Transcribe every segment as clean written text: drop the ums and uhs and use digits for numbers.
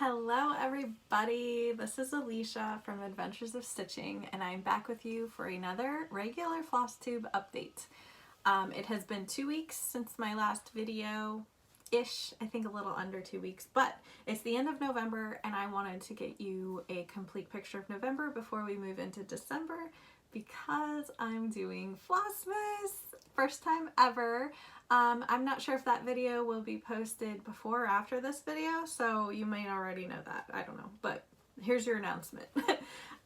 Hello everybody, this is Alicia from Adventures of Stitching and I'm back with you for another regular Flosstube update. It has been 2 weeks since my last video-ish, I think a little under 2 weeks, but it's the end of November and I wanted to get you a complete picture of November before we move into December because I'm doing Flossmas, first time ever. I'm not sure if that video will be posted before or after this video, so you may already know that. I don't know, but here's your announcement.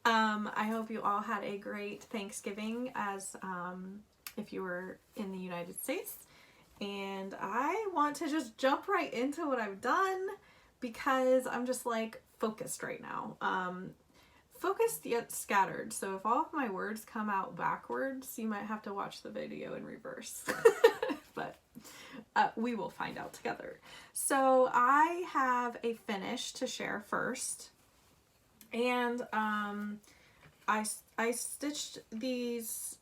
I hope you all had a great Thanksgiving as if you were in the United States. And I want to just jump right into what I've done because I'm just like focused right now. Focused yet scattered, so if all of my words come out backwards, you might have to watch the video in reverse. But we will find out together. So I have a finish to share first, and I stitched these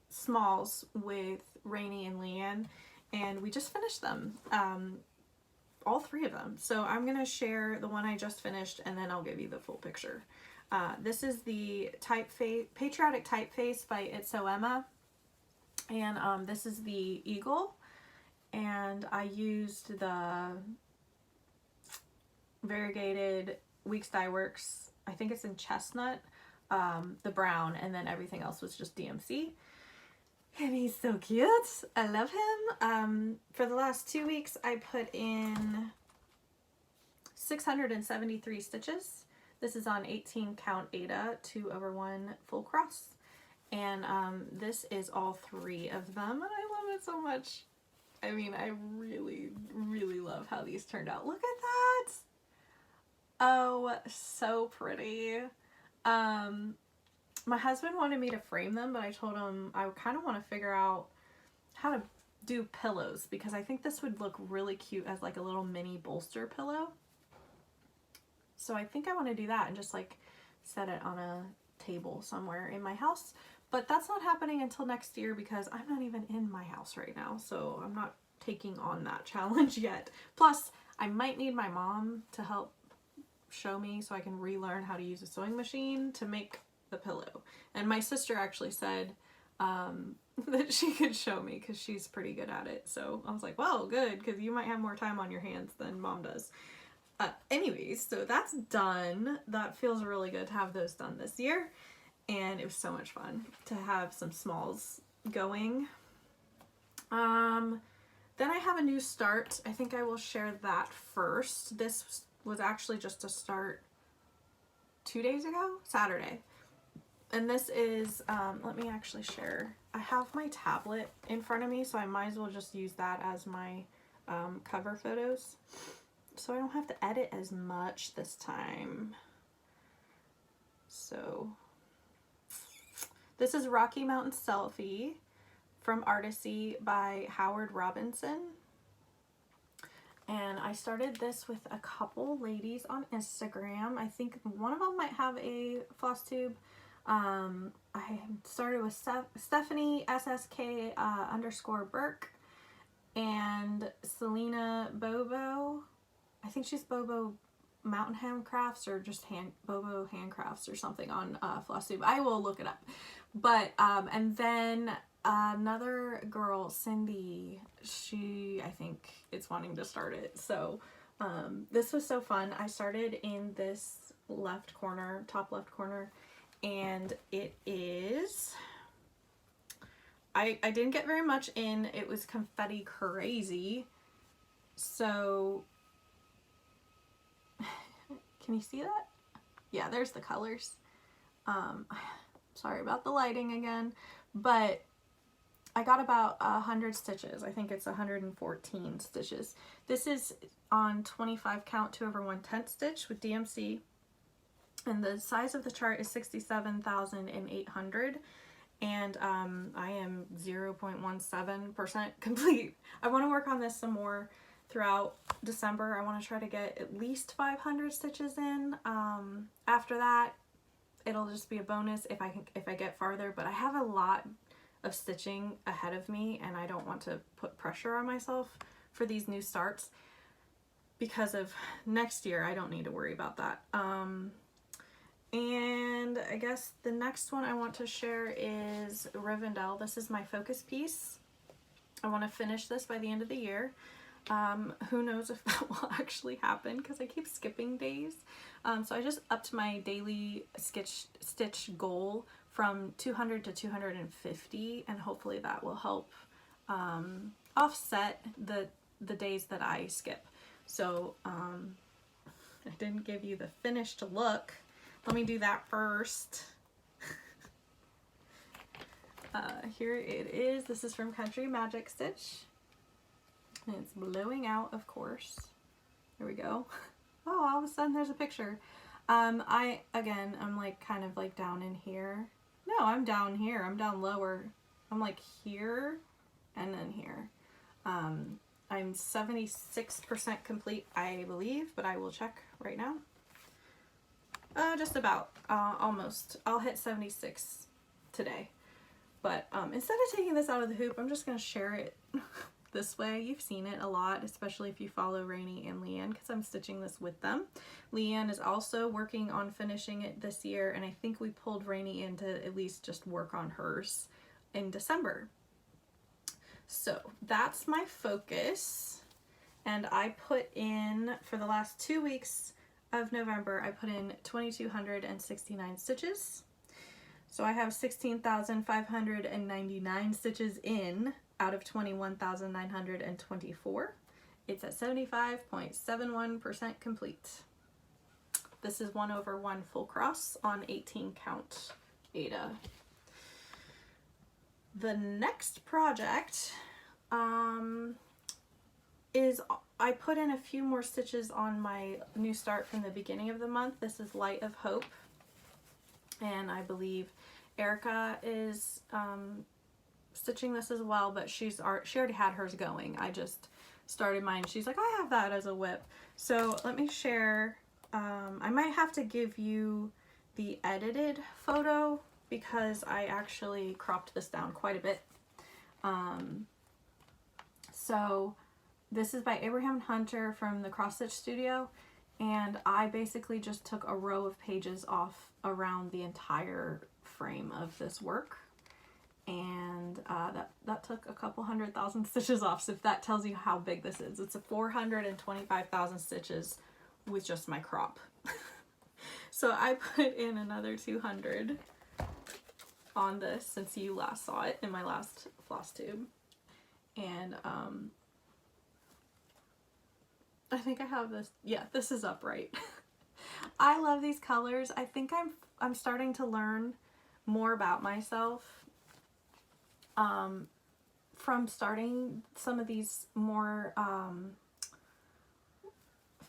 smalls with Rainy and Leanne, and we just finished them, all 3 of them. So I'm gonna share the one I just finished, and then I'll give you the full picture. This is the Patriotic Typeface by It's So Emma. And this is the eagle, and I used the variegated Weeks Dye Works, I think it's in chestnut, the brown, and then everything else was just DMC. And he's so cute. I love him. For the last 2 weeks, I put in 673 stitches. This is on 18 count Aida 2/1 full cross. And this is all 3 of them, and I love it so much. I mean, I really, really love how these turned out. Look at that! Oh, so pretty. My husband wanted me to frame them, but I told him I kind of want to figure out how to do pillows, because I think this would look really cute as like a little mini bolster pillow. So I think I want to do that and just like set it on a table somewhere in my house. But that's not happening until next year because I'm not even in my house right now, so I'm not taking on that challenge yet. Plus, I might need my mom to help show me so I can relearn how to use a sewing machine to make the pillow. And my sister actually said that she could show me because she's pretty good at it. So I was like, well, good, because you might have more time on your hands than mom does. Anyways, so that's done. That feels really good to have those done this year. And it was so much fun to have some smalls going. Then I have a new start. I think I will share that first. This was actually just a start 2 days ago, Saturday. And this is, let me actually share. I have my tablet in front of me, so I might as well just use that as my cover photos. So I don't have to edit as much this time. So this is Rocky Mountain Selfie from Artisy by Howard Robinson. And I started this with a couple ladies on Instagram. I think one of them might have a Flosstube. I started with Stephanie SSK _ Burke and Selena Bobo. I think she's Bobo Mountain Handcrafts or just Bobo Handcrafts or something on Flosstube. I will look it up. But and then another girl, Cindy, she, I think, is wanting to start it. So this was so fun. I started in this left corner, top left corner, and it is, I didn't get very much in. It was confetti crazy. So can you see that? Yeah, there's the colors. Sorry about the lighting again, but I got about 100 stitches. I think it's 114 stitches. This is on 25 count 2/1/10 stitch with DMC, and the size of the chart is 67,800, and I am 0.17% complete. I want to work on this some more throughout December. I want to try to get at least 500 stitches in. After that, it'll just be a bonus if I get farther, but I have a lot of stitching ahead of me and I don't want to put pressure on myself for these new starts. because of next year, I don't need to worry about that. And I guess the next one I want to share is Rivendell. This is my focus piece. I want to finish this by the end of the year. Who knows if that will actually happen because I keep skipping days. So I just upped my daily stitch goal from 200 to 250, and hopefully that will help offset the days that I skip. So I didn't give you the finished look. Let me do that first. Here it is. This is from Country Magic Stitch. And it's blowing out, of course. There we go. Oh, all of a sudden there's a picture. I'm like kind of like down in here. No, I'm down here. I'm down lower. I'm like here and then here. I'm 76% complete, I believe, but I will check right now. Just about, almost. I'll hit 76 today. But instead of taking this out of the hoop, I'm just going to share it this way. You've seen it a lot, especially if you follow Rainy and Leanne, because I'm stitching this with them. Leanne is also working on finishing it this year, and I think we pulled Rainy in to at least just work on hers in December. So that's my focus, and I put in, for the last 2 weeks of November, I put in 2,269 stitches. So I have 16,599 stitches in out of 21,924. It's at 75.71% complete. This is 1/1 full cross on 18 count Aida. The next project is, I put in a few more stitches on my new start from the beginning of the month. This is Light of Hope. And I believe Erica is stitching this as well, but she already had hers going. I just started mine. She's like, I have that as a whip. So let me share. I might have to give you the edited photo because I actually cropped this down quite a bit. So this is by Abraham Hunter from the Cross Stitch Studio. And I basically just took a row of pages off around the entire frame of this work. And that took a couple 100,000 stitches off. So if that tells you how big this is, it's a 425,000 stitches with just my crop. So I put in another 200 on this since you last saw it in my last Flosstube. And I think I have this. Yeah, this is upright. I love these colors. I think I'm starting to learn more about myself from starting some of these more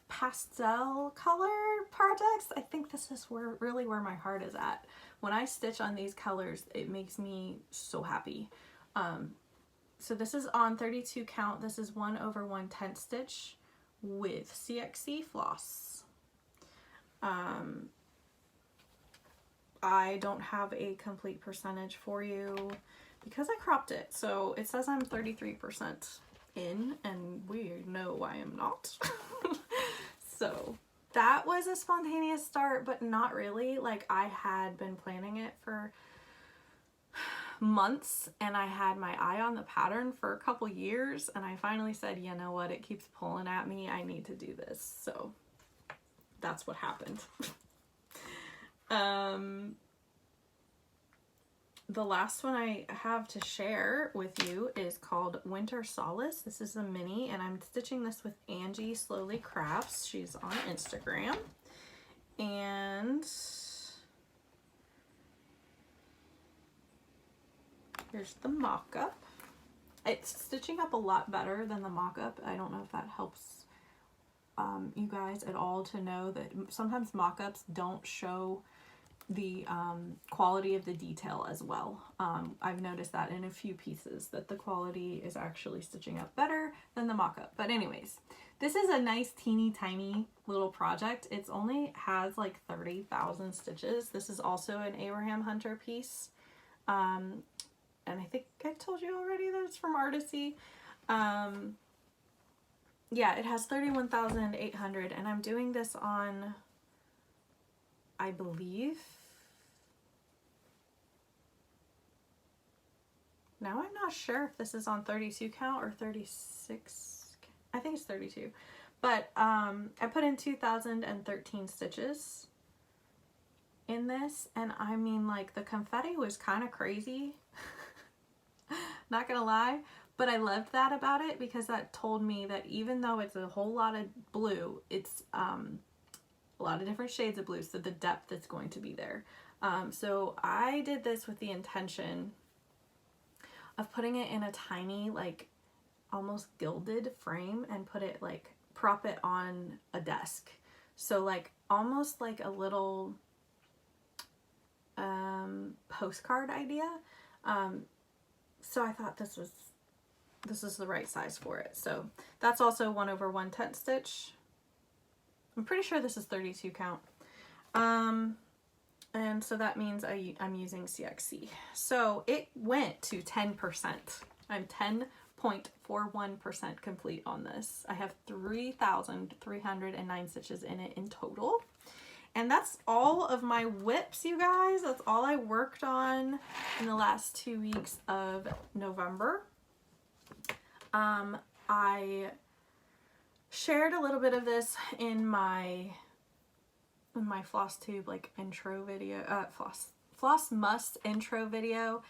pastel color projects. I think this is really where my heart is at. When I stitch on these colors, it makes me so happy. So this is on 32 count. This is 1/1 tent stitch with CXC floss. I don't have a complete percentage for you because I cropped it. So it says I'm 33% in, and we know I am not. So that was a spontaneous start, but not really. Like, I had been planning it for months and I had my eye on the pattern for a couple years, and I finally said, you know what, it keeps pulling at me, I need to do this. So that's what happened. The last one I have to share with you is called Winter Solace. This is a mini, and I'm stitching this with Angie Slowly Crafts. She's on Instagram. And here's the mock-up. It's stitching up a lot better than the mock-up. I don't know if that helps you guys at all to know that sometimes mock-ups don't show the quality of the detail as well. I've noticed that in a few pieces, that the quality is actually stitching up better than the mock-up. But anyways, this is a nice teeny tiny little project. It's only has like 30,000 stitches. This is also an Abraham Hunter piece. And I think I told you already that it's from Artisy. yeah, it has 31,800, and I'm doing this on, I believe, now I'm not sure if this is on 32 count or 36, I think it's 32, but I put in 2,013 stitches in this, and I mean, like, the confetti was kind of crazy, not gonna lie, but I loved that about it because that told me that even though it's a whole lot of blue, it's a lot of different shades of blue, so the depth is going to be there. So I did this with the intention of putting it in a tiny, like, almost gilded frame and put it, like, prop it on a desk. So, like, almost like a little postcard idea. So I thought this is the right size for it. So that's also 1/110 stitch. I'm pretty sure this is 32 count. And so that means I'm using CXC. So it went to 10%. I'm 10.41% complete on this. I have 3,309 stitches in it in total. And that's all of my whips, you guys. That's all I worked on in the last 2 weeks of November. I shared a little bit of this in my Flosstube, like, intro video, Floss Must intro video,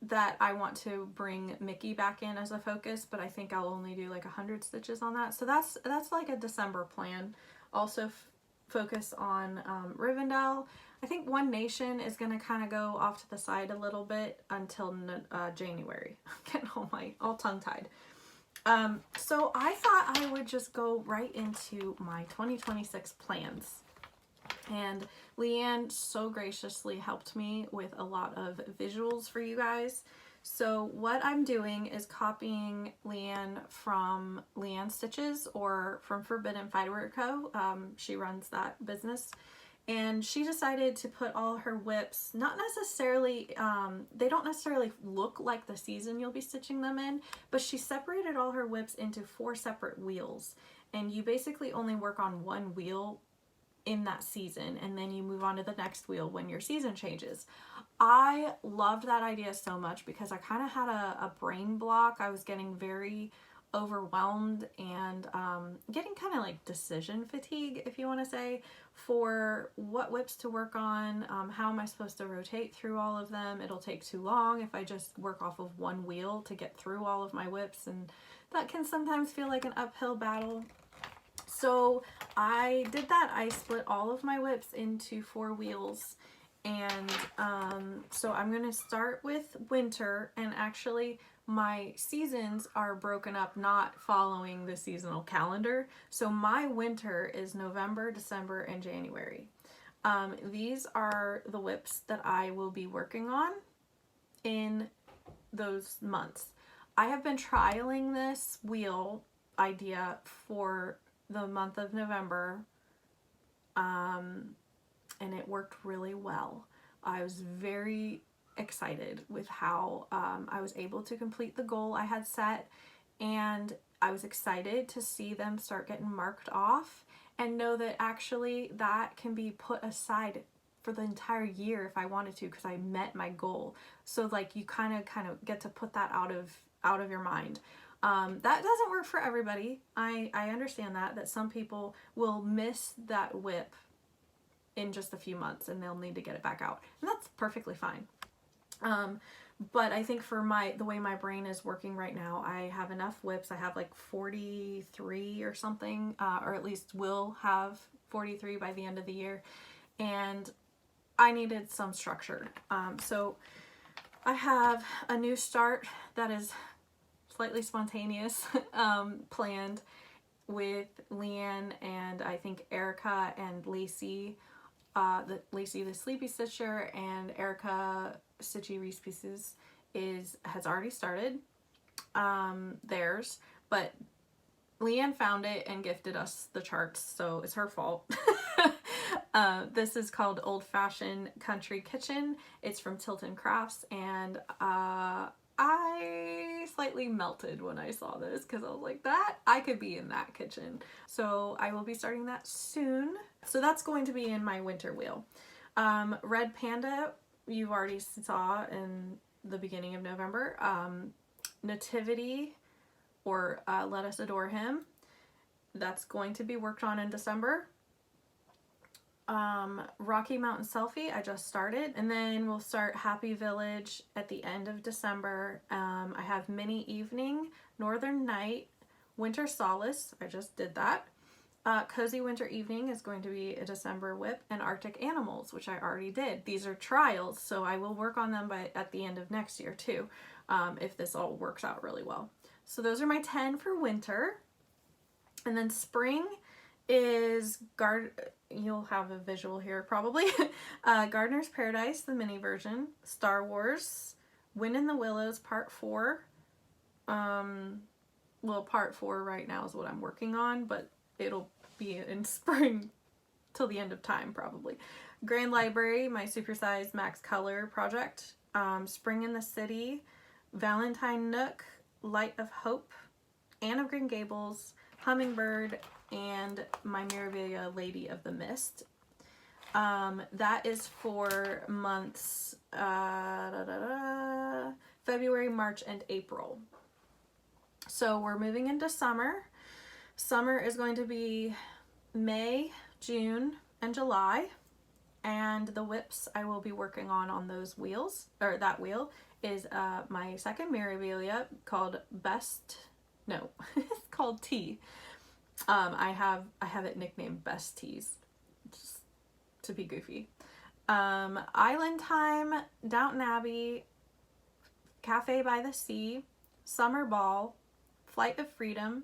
that I want to bring Mickey back in as a focus, but I think I'll only do like 100 stitches on that. So that's like a December plan. Also focus on Rivendell. I think One Nation is going to kind of go off to the side a little bit until January. I'm getting all tongue-tied. So I thought I would just go right into my 2026 plans. And Leanne so graciously helped me with a lot of visuals for you guys. So what I'm doing is copying Leanne from Leanne Stitches, or from Forbidden Fiberwork Co. She runs that business. And she decided to put all her whips, not necessarily, they don't necessarily look like the season you'll be stitching them in, but she separated all her whips into 4 separate wheels. And you basically only work on one wheel in that season, and then you move on to the next wheel when your season changes. I loved that idea so much because I kind of had a brain block. I was getting very overwhelmed and getting kind of like decision fatigue, if you want to say, for what whips to work on. How am I supposed to rotate through all of them? It'll take too long if I just work off of one wheel to get through all of my whips, and that can sometimes feel like an uphill battle. So I did that. I split all of my whips into 4 wheels, and so I'm going to start with winter, and actually my seasons are broken up not following the seasonal calendar. So my winter is November, December, and January. These are the whips that I will be working on in those months. I have been trialing this wheel idea for the month of November, and it worked really well. I was very excited with how I was able to complete the goal I had set, and I was excited to see them start getting marked off and know that actually that can be put aside for the entire year if I wanted to, because I met my goal. So like you kind of get to put that out of your mind. That doesn't work for everybody. I understand that some people will miss that whip in just a few months and they'll need to get it back out, and that's perfectly fine. But I think for the way my brain is working right now, I have enough whips. I have like 43 or something, or at least will have 43 by the end of the year, and I needed some structure. So I have a new start that is slightly spontaneous, planned with Leanne and I think Erica and Lacey, Lacey the Sleepy Stitcher, and Erica Stitchy Reese Pieces has already started theirs, but Leanne found it and gifted us the charts, so it's her fault. This is called Old Fashioned Country Kitchen. It's from Tilton Crafts, and I slightly melted when I saw this because I was like, that I could be in that kitchen. So I will be starting that soon. So that's going to be in my winter wheel. Red Panda, you've already saw in the beginning of November. Nativity, or Let Us Adore Him, that's going to be worked on in December. Rocky Mountain Selfie, I just started, and then we'll start Happy Village at the end of December. I have Mini Evening, Northern Night, Winter Solace, I just did that. Cozy Winter Evening is going to be a December whip, and Arctic Animals, which I already did. These are trials, so I will work on them at the end of next year too, if this all works out really well. So those are my 10 for winter. And then spring is you'll have a visual here probably. Gardener's Paradise, the mini version. Star Wars, Wind in the Willows Part 4. Well, Part 4 right now is what I'm working on, but it'll be in spring till the end of time probably. Grand Library, my supersized max color project. Spring in the City, Valentine Nook, Light of Hope, Anne of Green Gables, Hummingbird, and my Mirabilia Lady of the Mist. That is for months February, March, and April. So we're moving into summer. Summer is going to be May, June, and July. And the whips I will be working on those wheels, or that wheel, is my second Mirabilia called it's called Tea. I have it nicknamed Best Teas, just to be goofy. Island Time, Downton Abbey, Cafe by the Sea, Summer Ball, Flight of Freedom,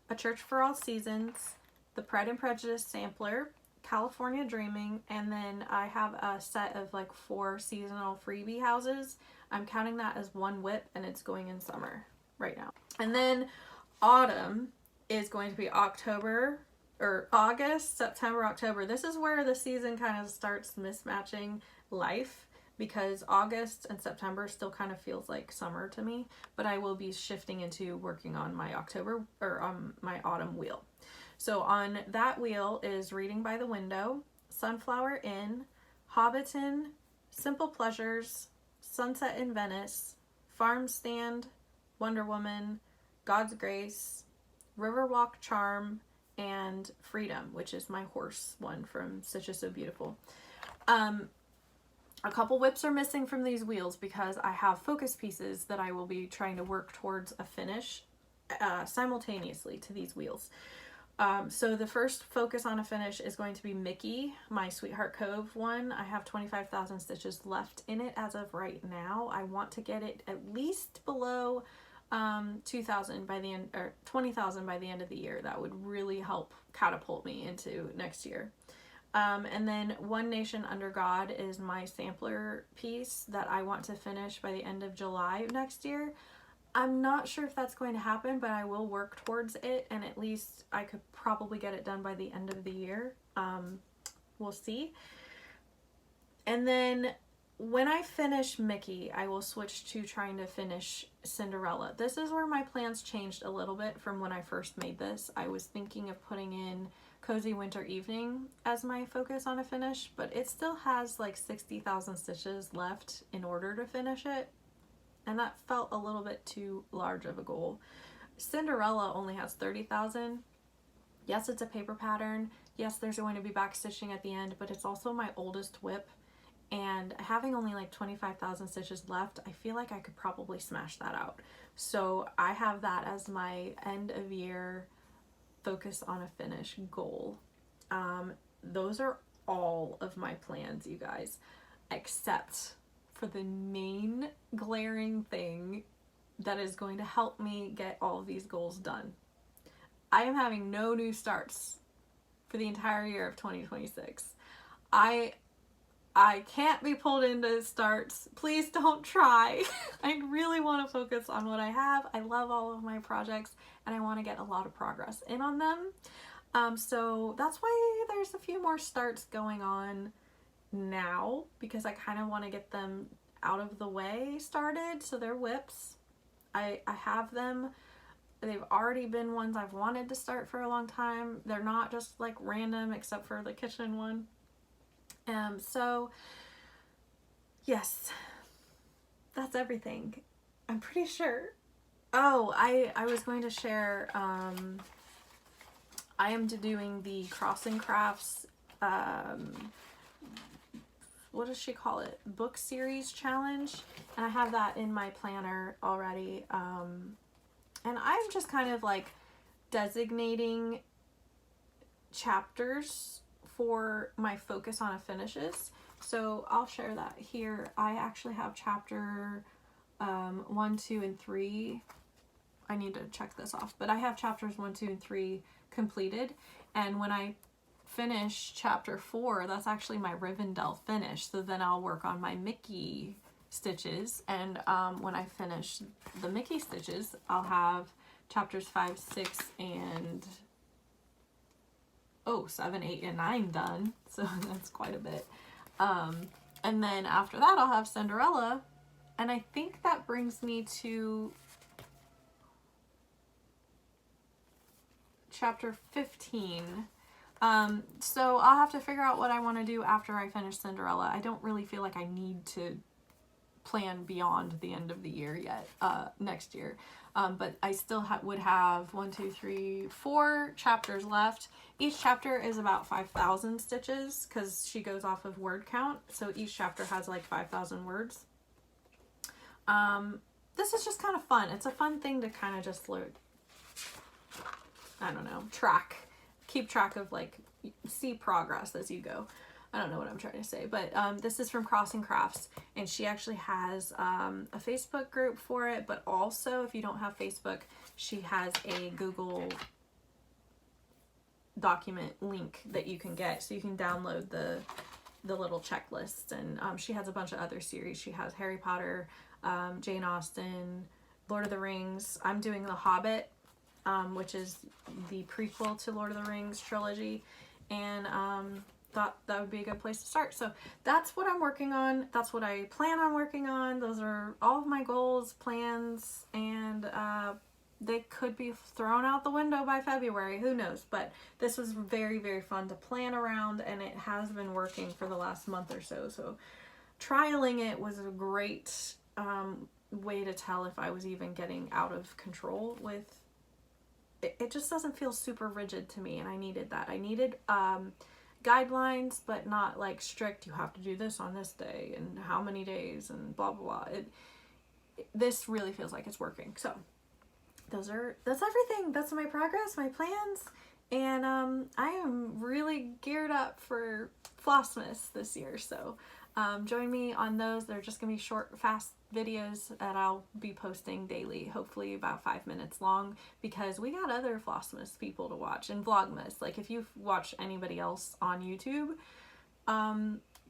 A Church for All Seasons, The Pride and Prejudice Sampler, California Dreaming, and then I have a set of like 4 seasonal freebie houses. I'm counting that as one whip, and it's going in summer right now. And then autumn is going to be August, September, October. This is where the season kind of starts mismatching life, because August and September still kind of feels like summer to me, but I will be shifting into working on my October or my autumn wheel. So on that wheel is Reading by the Window, Sunflower Inn, Hobbiton, Simple Pleasures, Sunset in Venice, Farm Stand, Wonder Woman, God's Grace, Riverwalk Charm, and Freedom, which is my horse one from Stitches So Beautiful. A couple whips are missing from these wheels because I have focus pieces that I will be trying to work towards a finish simultaneously to these wheels. So the first focus on a finish is going to be Mickey, my Sweetheart Cove one. I have 25,000 stitches left in it as of right now. I want to get it at least below 2,000 by the end, or 20,000 by the end of the year. That would really help catapult me into next year. And then One Nation Under God is my sampler piece that I want to finish by the end of July next year. I'm not sure if that's going to happen, but I will work towards it, and at least I could probably get it done by the end of the year. We'll see. And then when I finish Mickey, I will switch to trying to finish Cinderella. This is where my plans changed a little bit from when I first made this. I was thinking of putting in Cozy Winter Evening as my focus on a finish, but it still has like 60,000 stitches left in order to finish it, and that felt a little bit too large of a goal. Cinderella only has 30,000. Yes, it's a paper pattern. Yes, there's going to be back stitching at the end, but it's also my oldest whip, and having only like 25,000 stitches left, I feel like I could probably smash that out. So I have that as my end of year focus on a finish goal. Those are all of my plans, you guys, except for the main glaring thing that is going to help me get all of these goals done. I am having no new starts for the entire year of 2026. I can't be pulled into starts. Please don't try. I really want to focus on what I have. I love all of my projects, and I want to get a lot of progress in on them. So that's why there's a few more starts going on now, because I kind of want to get them out of the way started. So they're whips. I have them. They've already been ones I've wanted to start for a long time. They're not just like random, except for the kitchen one. So yes, that's everything. I'm pretty sure. Oh, I was going to share, I am doing the Crossing Crafts, what does she call it? Book series challenge. And I have that in my planner already. And I'm just kind of like designating chapters for my focus on a finishes. So I'll share that here. I actually have chapter 1, 2, and 3. I need to check this off, but I have chapters 1, 2, and 3 completed. And when I finish chapter 4, that's actually my Rivendell finish. So then I'll work on my Mickey stitches. And when I finish the Mickey stitches, I'll have chapters 5, 6, and 7, 8, and 9 done. So that's quite a bit. And then after that, I'll have Cinderella. And I think that brings me to chapter 15. So I'll have to figure out what I want to do after I finish Cinderella. I don't really feel like I need to plan beyond the end of the year yet, next year. But I still would have 1, 2, 3, 4 chapters left. Each chapter is about 5,000 stitches because she goes off of word count. So each chapter has like 5,000 words. This is just kind of fun. It's a fun thing to kind of just like, I don't know, keep track of, like, see progress as you go. I don't know what I'm trying to say, but this is from Crossing Crafts, and she actually has a Facebook group for it, but also if you don't have Facebook, she has a Google document link that you can get, so you can download the little checklists. And she has a bunch of other series. She has Harry Potter, Jane Austen, Lord of the Rings. I'm doing The Hobbit, which is the prequel to Lord of the Rings trilogy, and thought that would be a good place to start. So that's what I'm working on. That's what I plan on working on. Those are all of my goals, plans, and they could be thrown out the window by February. Who knows? But this was very, very fun to plan around, and it has been working for the last month or so. So trialing it was a great way to tell if I was even getting out of control with it. It just doesn't feel super rigid to me, and I needed that. I needed guidelines, but not like strict, you have to do this on this day and how many days and blah blah blah. This really feels like it's working. So that's everything. That's my progress, my plans, and I am really geared up for Flossmas this year. So join me on those. They're just gonna be short, fast videos that I'll be posting daily, hopefully about 5 minutes long, because we got other Flossmas people to watch, and Vlogmas. Like, if you watch anybody else on YouTube,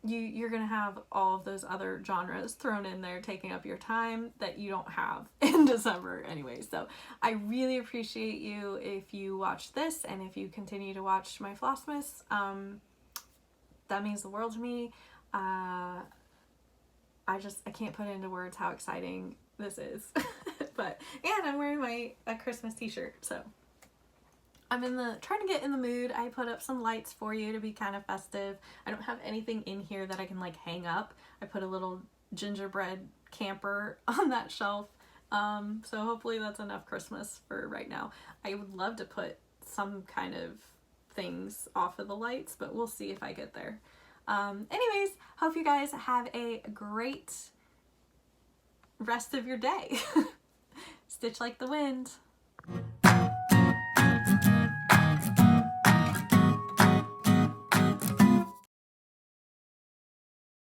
you're gonna have all of those other genres thrown in there, taking up your time that you don't have in December anyway. So I really appreciate you if you watch this, and if you continue to watch my Flossmas. That means the world to me. I can't put into words how exciting this is. And I'm wearing a Christmas t-shirt, so I'm trying to get in the mood. I put up some lights for you to be kind of festive. I don't have anything in here that I can like hang up. I put a little gingerbread camper on that shelf. So hopefully that's enough Christmas for right now. I would love to put some kind of things off of the lights, but we'll see if I get there. Anyways, hope you guys have a great rest of your day. Stitch like the wind.